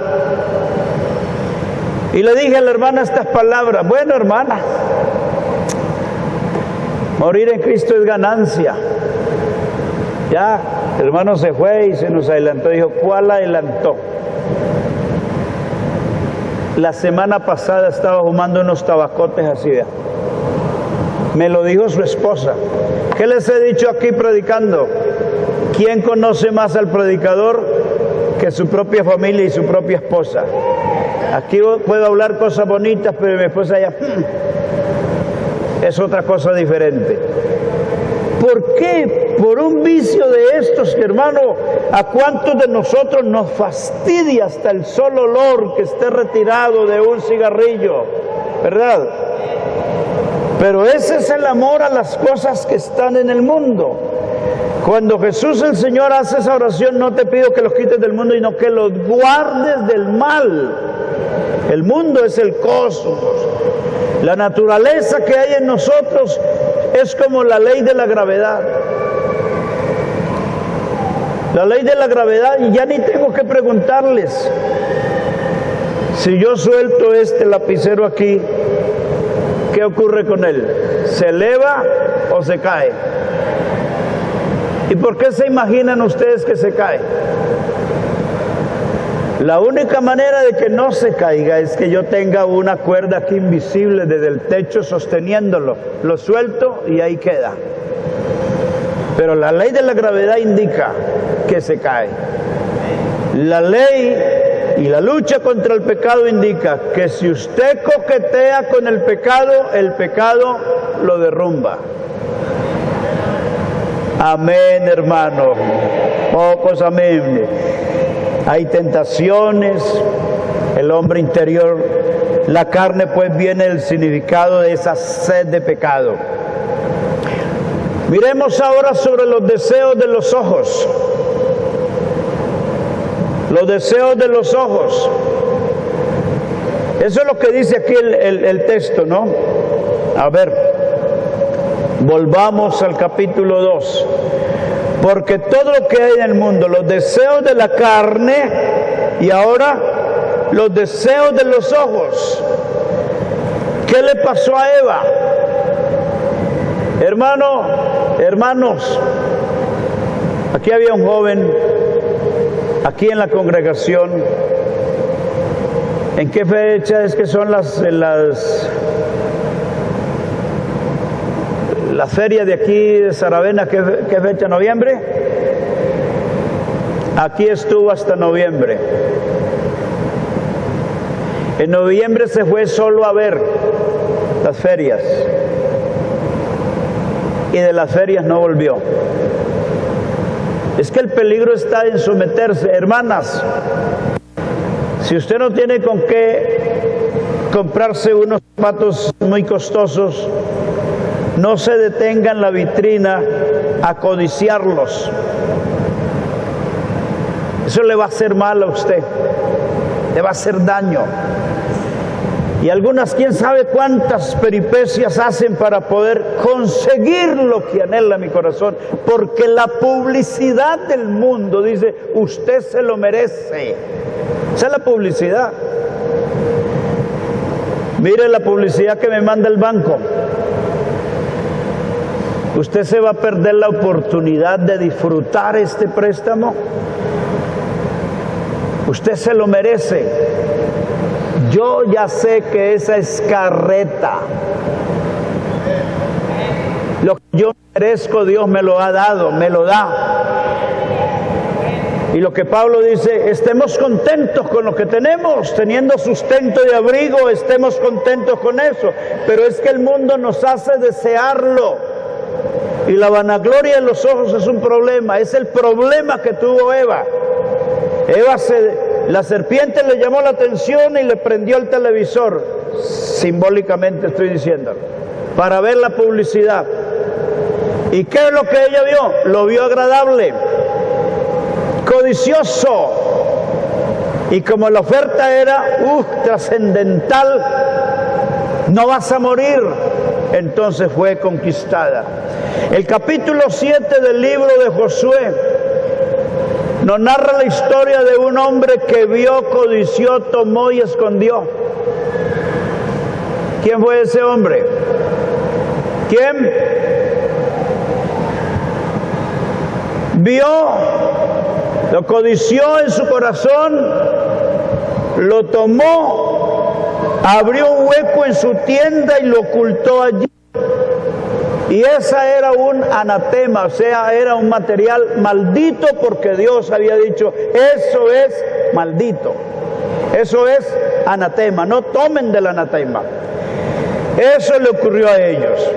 y le dije a la hermana estas palabras: bueno, hermana, morir en Cristo es ganancia. Ya, el hermano se fue y se nos adelantó. Dijo: ¿cuál adelantó? La semana pasada estaba fumando unos tabacotes así, ¿verdad? Me lo dijo su esposa. ¿Qué les he dicho aquí predicando? ¿Quién conoce más al predicador que su propia familia y su propia esposa? Aquí puedo hablar cosas bonitas, pero mi esposa ya es otra cosa diferente. ¿Por qué? Por un vicio de estos, hermano, ¿a cuántos de nosotros nos fastidia hasta el solo olor que esté retirado de un cigarrillo? ¿Verdad? Pero ese es el amor a las cosas que están en el mundo. Cuando Jesús el Señor hace esa oración: no te pido que los quites del mundo, sino que los guardes del mal. El mundo es el cosmos. La naturaleza que hay en nosotros es como la ley de la gravedad. La ley de la gravedad, y ya ni tengo que preguntarles. Si yo suelto este lapicero aquí, ¿qué ocurre con él? ¿Se eleva o se cae? ¿Y por qué se imaginan ustedes que se cae? La única manera de que no se caiga es que yo tenga una cuerda aquí invisible desde el techo sosteniéndolo. Lo suelto y ahí queda. Pero la ley de la gravedad indica que se cae. La ley y la lucha contra el pecado indica que si usted coquetea con el pecado lo derrumba. Amén, hermano. Pocos amén. Hay tentaciones, el hombre interior, la carne, pues viene el significado de esa sed de pecado. Miremos ahora sobre los deseos de los ojos. Los deseos de los ojos. Eso es lo que dice aquí el texto, ¿no? A ver, volvamos al capítulo 2. Porque todo lo que hay en el mundo, los deseos de la carne y ahora los deseos de los ojos. ¿Qué le pasó a Eva? Hermanos, aquí había un joven, aquí en la congregación. ¿En qué fecha es que son las ferias de aquí de Saravena? ¿Qué fecha? ¿Noviembre? Aquí estuvo hasta noviembre. En noviembre se fue solo a ver las ferias. Y de las ferias no volvió. Es que el peligro está en someterse. Hermanas, si usted no tiene con qué comprarse unos zapatos muy costosos, no se detenga en la vitrina a codiciarlos. Eso le va a hacer mal a usted, le va a hacer daño. Y algunas, quién sabe cuántas peripecias hacen para poder conseguir lo que anhela mi corazón, porque la publicidad del mundo dice: usted se lo merece. Esa es la publicidad. Mire la publicidad que me manda el banco. ¿Usted se va a perder la oportunidad de disfrutar este préstamo? Usted se lo merece. Yo ya sé que esa es carreta. Lo que yo merezco, Dios me lo ha dado, me lo da. Y lo que Pablo dice: estemos contentos con lo que tenemos, teniendo sustento y abrigo, estemos contentos con eso. Pero es que el mundo nos hace desearlo. Y la vanagloria en los ojos es un problema, es el problema que tuvo Eva. La serpiente le llamó la atención y le prendió el televisor, simbólicamente estoy diciendo, para ver la publicidad. ¿Y qué es lo que ella vio? Lo vio agradable, codicioso. Y como la oferta era trascendental, no vas a morir, entonces fue conquistada. El capítulo 7 del libro de Josué nos narra la historia de un hombre que vio, codició, tomó y escondió. ¿Quién fue ese hombre? ¿Quién? Vio, lo codició en su corazón, lo tomó, abrió un hueco en su tienda y lo ocultó allí. Y esa era un anatema, o sea, era un material maldito, porque Dios había dicho, eso es maldito, eso es anatema, no tomen del anatema. Eso le ocurrió a ellos.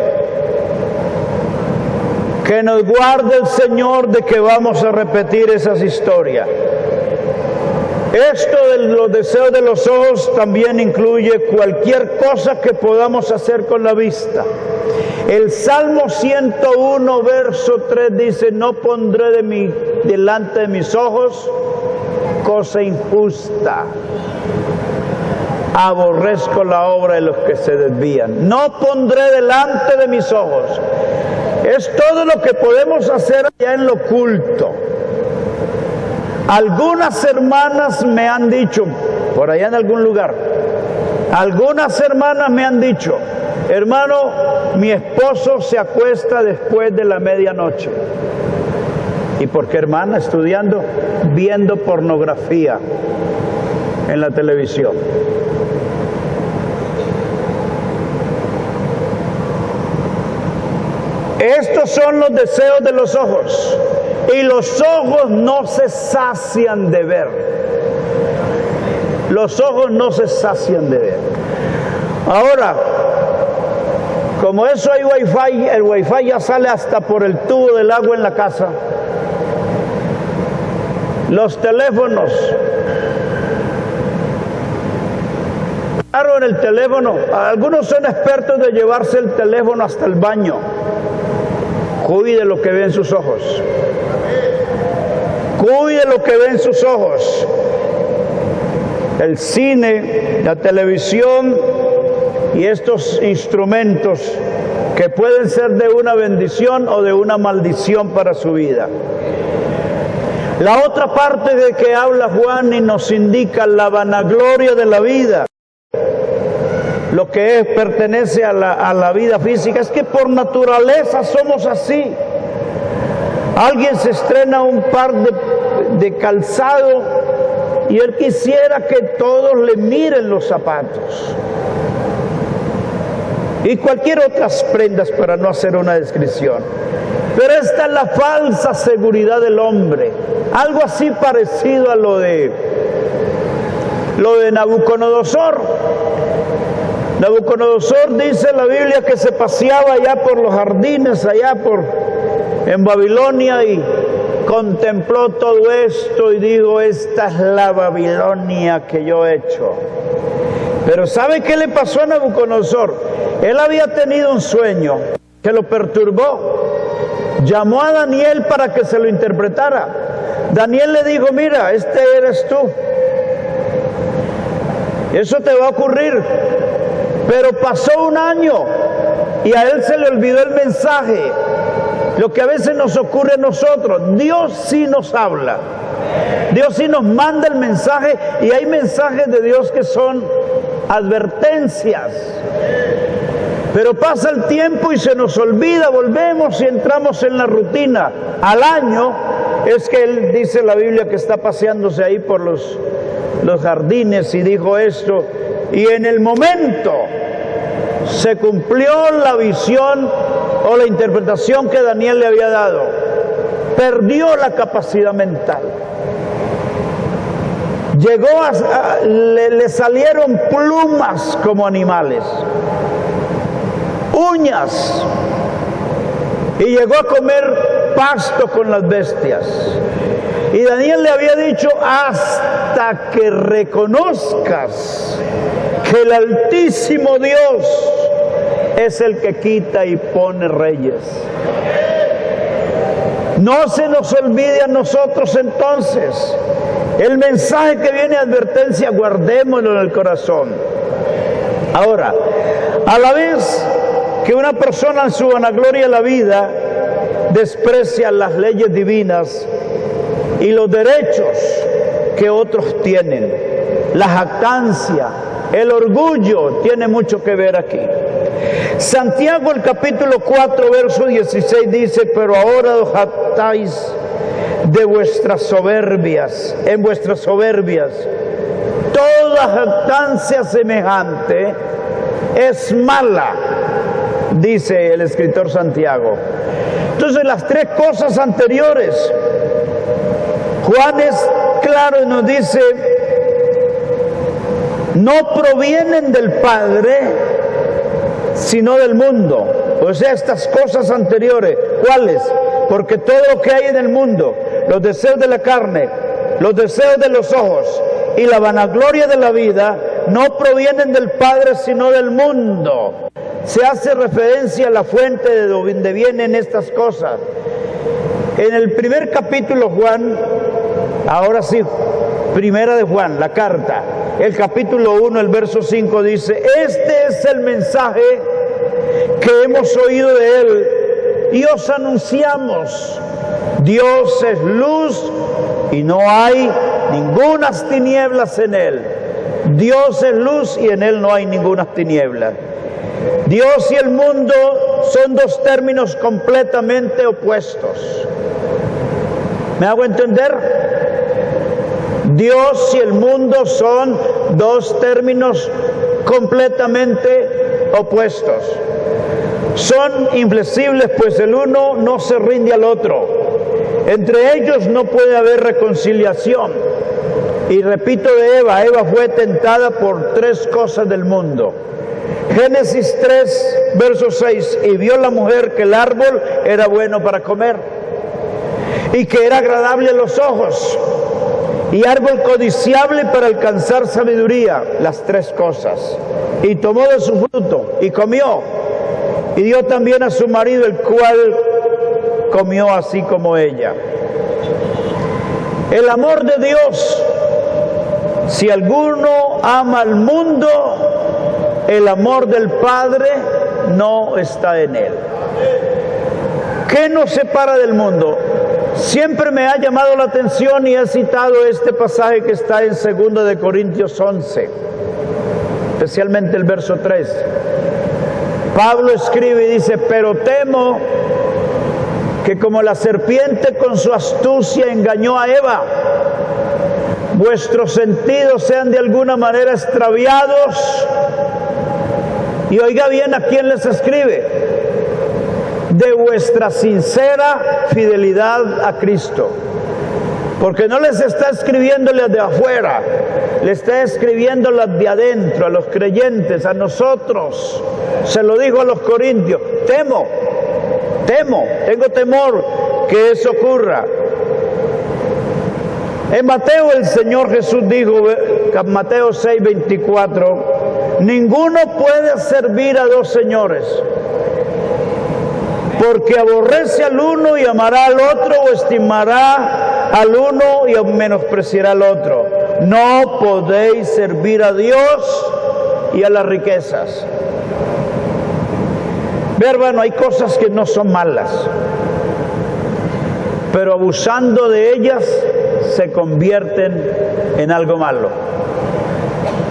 Que nos guarde el Señor de que vamos a repetir esas historias. Esto de los deseos de los ojos también incluye cualquier cosa que podamos hacer con la vista. El Salmo 101, verso 3 dice, no pondré delante de mis ojos cosa injusta. Aborrezco la obra de los que se desvían. No pondré delante de mis ojos. Es todo lo que podemos hacer allá en lo oculto. Algunas hermanas me han dicho, por allá en algún lugar, algunas hermanas me han dicho, hermano, mi esposo se acuesta después de la medianoche. ¿Y por qué, hermana? Estudiando, viendo pornografía en la televisión. Estos son los deseos de los ojos, y los ojos no se sacian de ver. Los ojos no se sacian de ver. Ahora, como eso hay wifi, el wifi ya sale hasta por el tubo del agua en la casa. Los teléfonos. Claro, en el teléfono, algunos son expertos de llevarse el teléfono hasta el baño. Cuide lo que ve en sus ojos. Cuide lo que ve en sus ojos. El cine, la televisión y estos instrumentos que pueden ser de una bendición o de una maldición para su vida. La otra parte de que habla Juan y nos indica la vanagloria de la vida, lo que pertenece a la vida física, es que por naturaleza somos así. Alguien se estrena un par de calzado y él quisiera que todos le miren los zapatos y cualquier otras prendas, para no hacer una descripción. Pero esta es la falsa seguridad del hombre, algo así parecido a lo de Nabucodonosor. Nabucodonosor, dice la Biblia, que se paseaba allá por los jardines, en Babilonia, y contempló todo esto y dijo, esta es la Babilonia que yo he hecho. Pero ¿sabe qué le pasó a Nabucodonosor? Él había tenido un sueño que lo perturbó. Llamó a Daniel para que se lo interpretara. Daniel le dijo, mira, este eres tú. Eso te va a ocurrir. Pero pasó un año y a él se le olvidó el mensaje. Lo que a veces nos ocurre a nosotros, Dios sí nos habla. Dios sí nos manda el mensaje, y hay mensajes de Dios que son advertencias. Pero pasa el tiempo y se nos olvida, volvemos y entramos en la rutina. Al año es que él, dice la Biblia, que está paseándose ahí por los jardines y dijo esto, y en el momento se cumplió la visión o la interpretación que Daniel le había dado. Perdió la capacidad mental. Le salieron plumas como animales, uñas, y llegó a comer pasto con las bestias. Y Daniel le había dicho, hasta que reconozcas que el Altísimo Dios es el que quita y pone reyes. No se nos olvide a nosotros entonces. El mensaje que viene de advertencia, guardémoslo en el corazón. Ahora, a la vez que una persona en su vanagloria de la vida desprecia las leyes divinas y los derechos que otros tienen, la jactancia, el orgullo tiene mucho que ver aquí. Santiago, el capítulo 4, verso 16 dice: pero ahora os jactáis de vuestras soberbias, en vuestras soberbias. Toda jactancia semejante es mala, dice el escritor Santiago. Entonces, las tres cosas anteriores, Juan es claro y nos dice: no provienen del Padre, sino del mundo. O sea, estas cosas anteriores, ¿cuáles? Porque todo lo que hay en el mundo, los deseos de la carne, los deseos de los ojos y la vanagloria de la vida, no provienen del Padre, sino del mundo. Se hace referencia a la fuente de donde vienen estas cosas. En el primer capítulo, Juan, ahora sí, primera de Juan, la carta, el capítulo 1, el verso 5 dice: este es el mensaje que hemos oído de él y os anunciamos. Dios es luz y no hay ningunas tinieblas en él. Dios es luz y en él no hay ninguna tiniebla. Dios y el mundo son dos términos completamente opuestos. ¿Me hago entender? Dios y el mundo son dos términos completamente opuestos. Son inflexibles, pues el uno no se rinde al otro. Entre ellos no puede haber reconciliación. Y repito de Eva fue tentada por tres cosas del mundo. Génesis 3, verso 6, y vio la mujer que el árbol era bueno para comer, y que era agradable a los ojos, y árbol codiciable para alcanzar sabiduría, las tres cosas. Y tomó de su fruto, y comió, y dio también a su marido, el cual comió así como ella. El amor de Dios, si alguno ama al mundo, el amor del Padre no está en él. ¿Qué nos separa del mundo? Siempre me ha llamado la atención y he citado este pasaje que está en 2 de Corintios 11, especialmente el verso 3. Pablo escribe y dice: pero temo que como la serpiente con su astucia engañó a Eva, vuestros sentidos sean de alguna manera extraviados. Y oiga bien a quién les escribe: de vuestra sincera fidelidad a Cristo. Porque no les está escribiendo las de afuera, le está escribiendo las de adentro, a los creyentes, a nosotros. Se lo dijo a los corintios: tengo temor que eso ocurra. En Mateo el Señor Jesús dijo, Mateo 6:24, ninguno puede servir a dos señores, porque aborrece al uno y amará al otro, o estimará al uno y menospreciará al otro. No podéis servir a Dios y a las riquezas. Ve, hermano, hay cosas que no son malas, pero abusando de ellas se convierten en algo malo.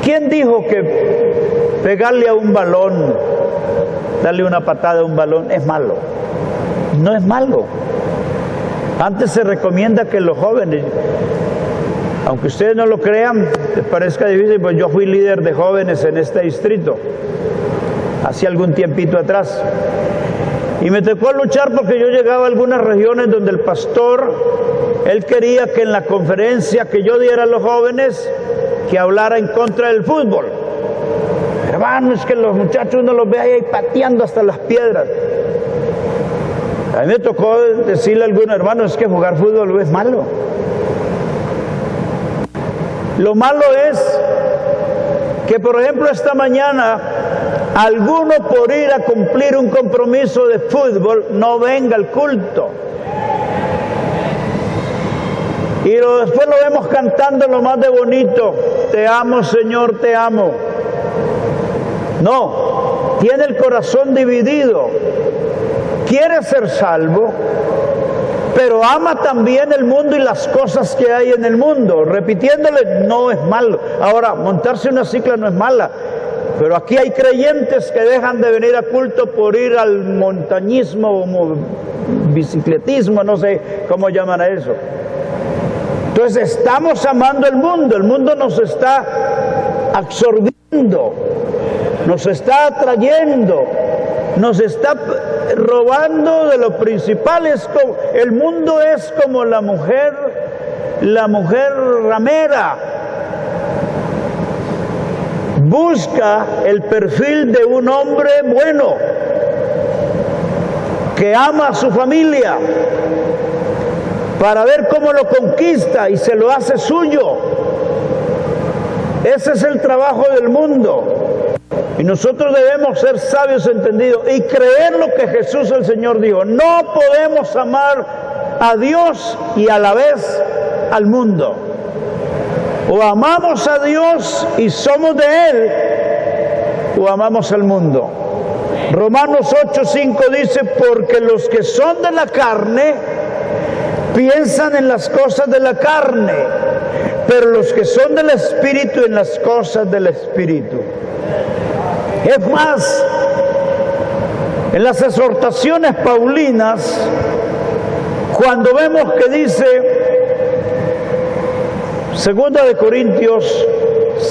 ¿Quién dijo que pegarle a un balón, darle una patada a un balón es malo? No es malo. Antes se recomienda que los jóvenes, aunque ustedes no lo crean, les parezca difícil, pues yo fui líder de jóvenes en este distrito hace algún tiempito atrás, y me tocó luchar porque yo llegaba a algunas regiones donde el pastor, él quería que en la conferencia que yo diera a los jóvenes, que hablara en contra del fútbol. Hermano, es que los muchachos uno los ve ahí pateando hasta las piedras. A mí me tocó decirle a algunos hermanos, es que jugar fútbol es malo. Lo malo es que, por ejemplo, esta mañana, alguno por ir a cumplir un compromiso de fútbol no venga al culto. Y después lo vemos cantando lo más de bonito. Te amo, Señor, te amo. No, tiene el corazón dividido. Quiere ser salvo, pero ama también el mundo y las cosas que hay en el mundo. Repitiéndole, no es malo. Ahora, montarse una cicla no es mala. Pero aquí hay creyentes que dejan de venir a culto por ir al montañismo o bicicletismo, no sé cómo llaman a eso. Entonces estamos amando el mundo nos está absorbiendo, nos está atrayendo, nos está robando de lo principal. El mundo es como la mujer ramera. Busca el perfil de un hombre bueno, que ama a su familia, para ver cómo lo conquista y se lo hace suyo. Ese es el trabajo del mundo. Y nosotros debemos ser sabios entendidos y creer lo que Jesús el Señor dijo. No podemos amar a Dios y a la vez al mundo. O amamos a Dios y somos de Él, o amamos al mundo. Romanos 8:5 dice, porque los que son de la carne piensan en las cosas de la carne, pero los que son del Espíritu en las cosas del Espíritu. Es más, en las exhortaciones paulinas, cuando vemos que dice, 2 de Corintios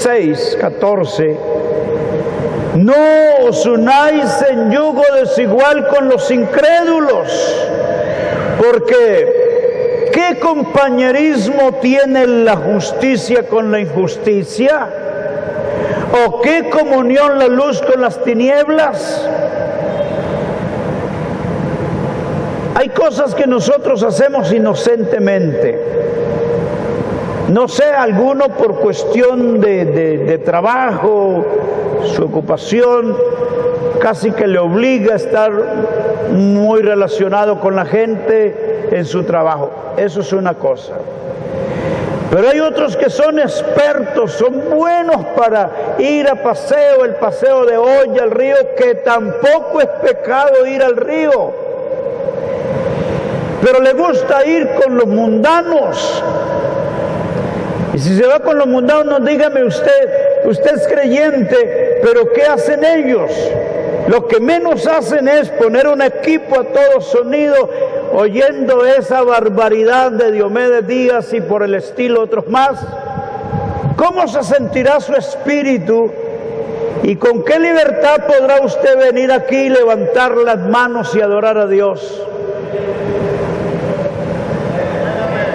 6:14, no os unáis en yugo desigual con los incrédulos, porque ¿qué compañerismo tiene la justicia con la injusticia? ¿O qué comunión la luz con las tinieblas? Hay cosas que nosotros hacemos inocentemente. No sé, alguno por cuestión de trabajo, su ocupación, casi que le obliga a estar muy relacionado con la gente en su trabajo. Eso es una cosa. Pero hay otros que son expertos, son buenos para ir a paseo, el paseo de hoy al río, que tampoco es pecado ir al río. Pero le gusta ir con los mundanos. Y si se va con los mundanos, dígame usted es creyente, pero ¿qué hacen ellos? Lo que menos hacen es poner un equipo a todo sonido, oyendo esa barbaridad de Diomedes Díaz y por el estilo otros más. ¿Cómo se sentirá su espíritu? ¿Y con qué libertad podrá usted venir aquí, levantar las manos y adorar a Dios?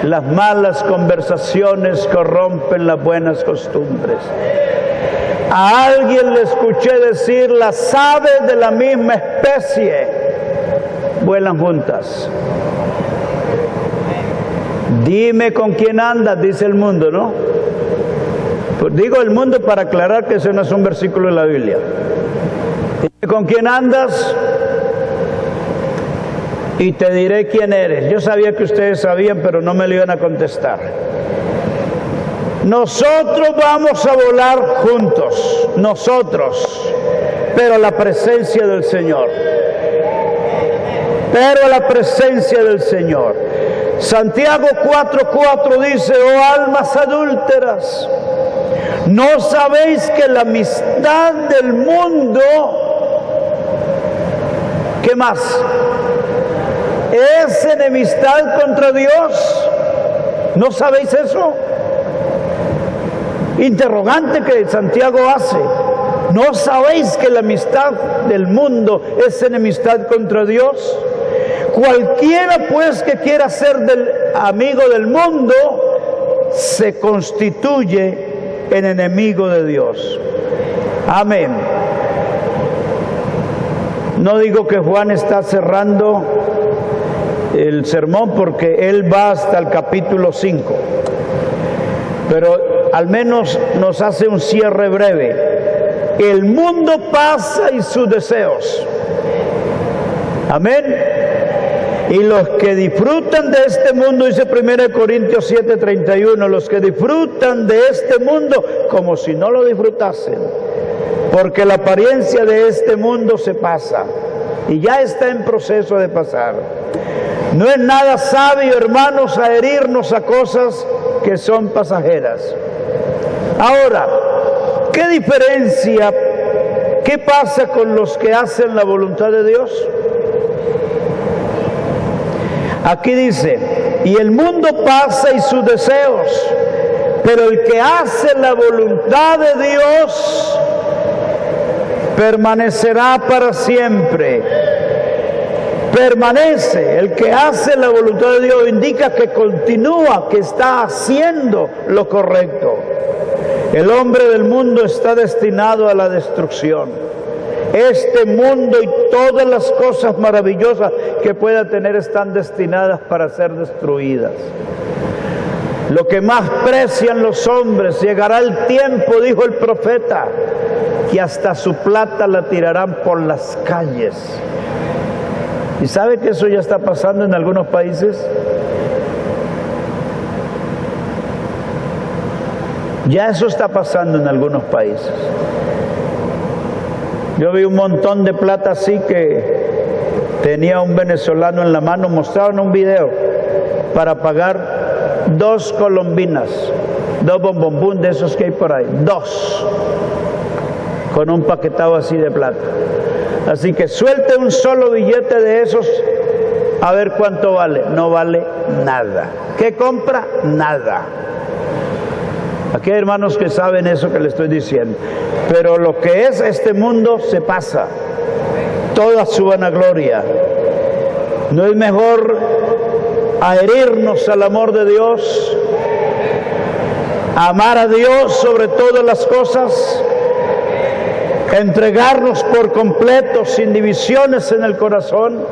Las malas conversaciones corrompen las buenas costumbres. A alguien le escuché decir, las aves de la misma especie vuelan juntas. Dime con quién andas, dice el mundo, ¿no? Pues digo el mundo para aclarar que ese no es un versículo de la Biblia. Dime con quién andas y te diré quién eres. Yo sabía que ustedes sabían, pero no me lo iban a contestar. Nosotros vamos a volar juntos, nosotros, pero a la presencia del Señor. Pero a la presencia del Señor. Santiago 4:4 dice, oh almas adúlteras, ¿no sabéis que la amistad del mundo, qué más, es enemistad contra Dios? ¿No sabéis eso? Interrogante que Santiago hace. ¿No sabéis que la amistad del mundo es enemistad contra Dios? Cualquiera pues que quiera ser amigo del mundo se constituye en enemigo de Dios. Amén. No digo que Juan está cerrando el sermón porque él va hasta el capítulo 5, pero al menos nos hace un cierre breve. El mundo pasa y sus deseos. Amén. Y los que disfrutan de este mundo, dice 1 Corintios 7:31, los que disfrutan de este mundo como si no lo disfrutasen, porque la apariencia de este mundo se pasa y ya está en proceso de pasar. No es nada sabio, hermanos, adherirnos a cosas que son pasajeras. Ahora, ¿qué diferencia? ¿Qué pasa con los que hacen la voluntad de Dios? Aquí dice, y el mundo pasa y sus deseos, pero el que hace la voluntad de Dios permanecerá para siempre. Permanece, el que hace la voluntad de Dios indica que continúa, que está haciendo lo correcto. El hombre del mundo está destinado a la destrucción. Este mundo y todas las cosas maravillosas que pueda tener están destinadas para ser destruidas. Lo que más precian los hombres, llegará el tiempo, dijo el profeta, que hasta su plata la tirarán por las calles. ¿Y sabe que eso ya está pasando en algunos países? Ya eso está pasando en algunos países. Yo vi un montón de plata así que tenía un venezolano en la mano, mostraron un video para pagar 2 colombinas, 2 bombombún de esos que hay por ahí, 2, con un paquetado así de plata. Así que suelte un solo billete de esos, a ver cuánto vale. No vale nada. ¿Qué compra? Nada. Aquí hay hermanos que saben eso que le estoy diciendo. Pero lo que es este mundo se pasa. Toda su vanagloria. ¿No es mejor adherirnos al amor de Dios? Amar a Dios sobre todas las cosas. Entregarnos por completo, sin divisiones en el corazón.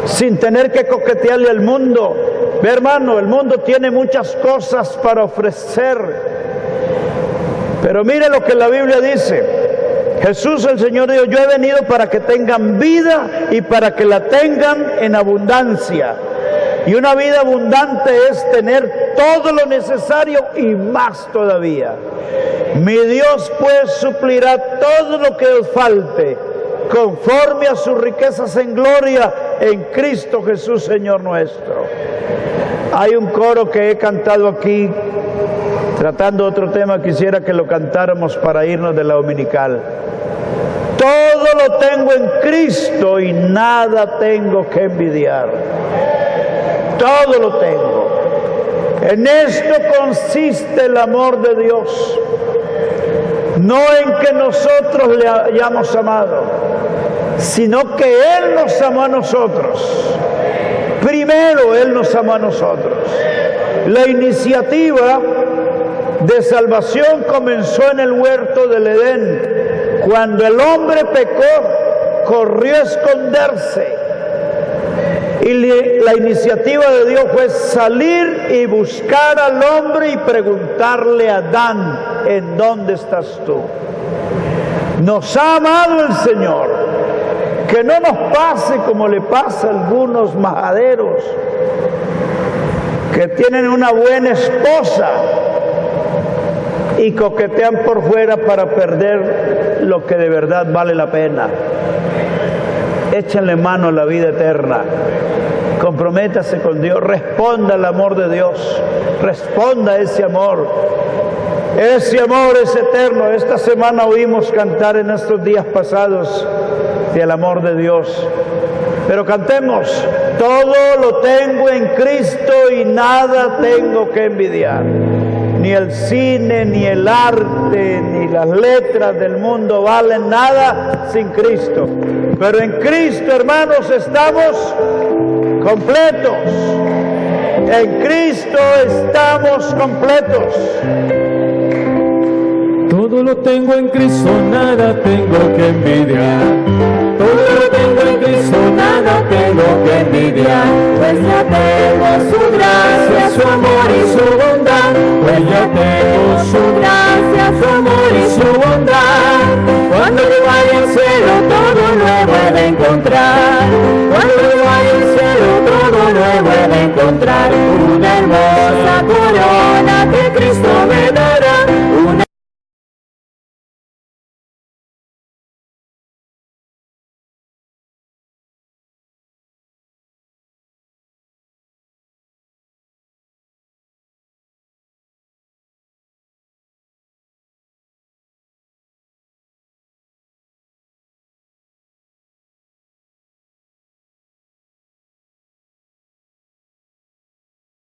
Sin tener que coquetearle al mundo. Ve, hermano, el mundo tiene muchas cosas para ofrecer, pero mire lo que la Biblia dice. Jesús el Señor dijo, yo he venido para que tengan vida y para que la tengan en abundancia. Y una vida abundante es tener todo lo necesario y más todavía. Mi Dios pues suplirá todo lo que os falte, conforme a sus riquezas en gloria en Cristo Jesús Señor nuestro. Hay un coro que he cantado aquí, tratando otro tema, quisiera que lo cantáramos para irnos de la dominical. Todo lo tengo en Cristo y nada tengo que envidiar. Todo lo tengo. En esto consiste el amor de Dios. No en que nosotros le hayamos amado, sino que Él nos amó a nosotros. Primero Él nos amó a nosotros. La iniciativa de salvación comenzó en el huerto del Edén. Cuando el hombre pecó, corrió a esconderse. Y la iniciativa de Dios fue salir y buscar al hombre y preguntarle a Adán, ¿en dónde estás tú? Nos ha amado el Señor. Que no nos pase como le pasa a algunos majaderos que tienen una buena esposa y coquetean por fuera para perder lo que de verdad vale la pena. Échenle mano a la vida eterna. Comprométase con Dios, responda al amor de Dios, responda a ese amor. Ese amor es eterno. Esta semana oímos cantar en estos días pasados del amor de Dios. Pero cantemos, todo lo tengo en Cristo y nada tengo que envidiar. Ni el cine, ni el arte, ni las letras del mundo valen nada sin Cristo. Pero en Cristo, hermanos, estamos completos. En Cristo estamos completos. Todo lo tengo en Cristo, nada tengo que envidiar. Todo lo tengo en Cristo, nada tengo que envidiar. Pues ya tengo su gracia, su amor y su bondad. Pues ya tengo su gracia, su amor y su bondad. Cuando yo vaya al cielo, todo nuevo he de encontrar. Cuando yo vaya al cielo, encontrar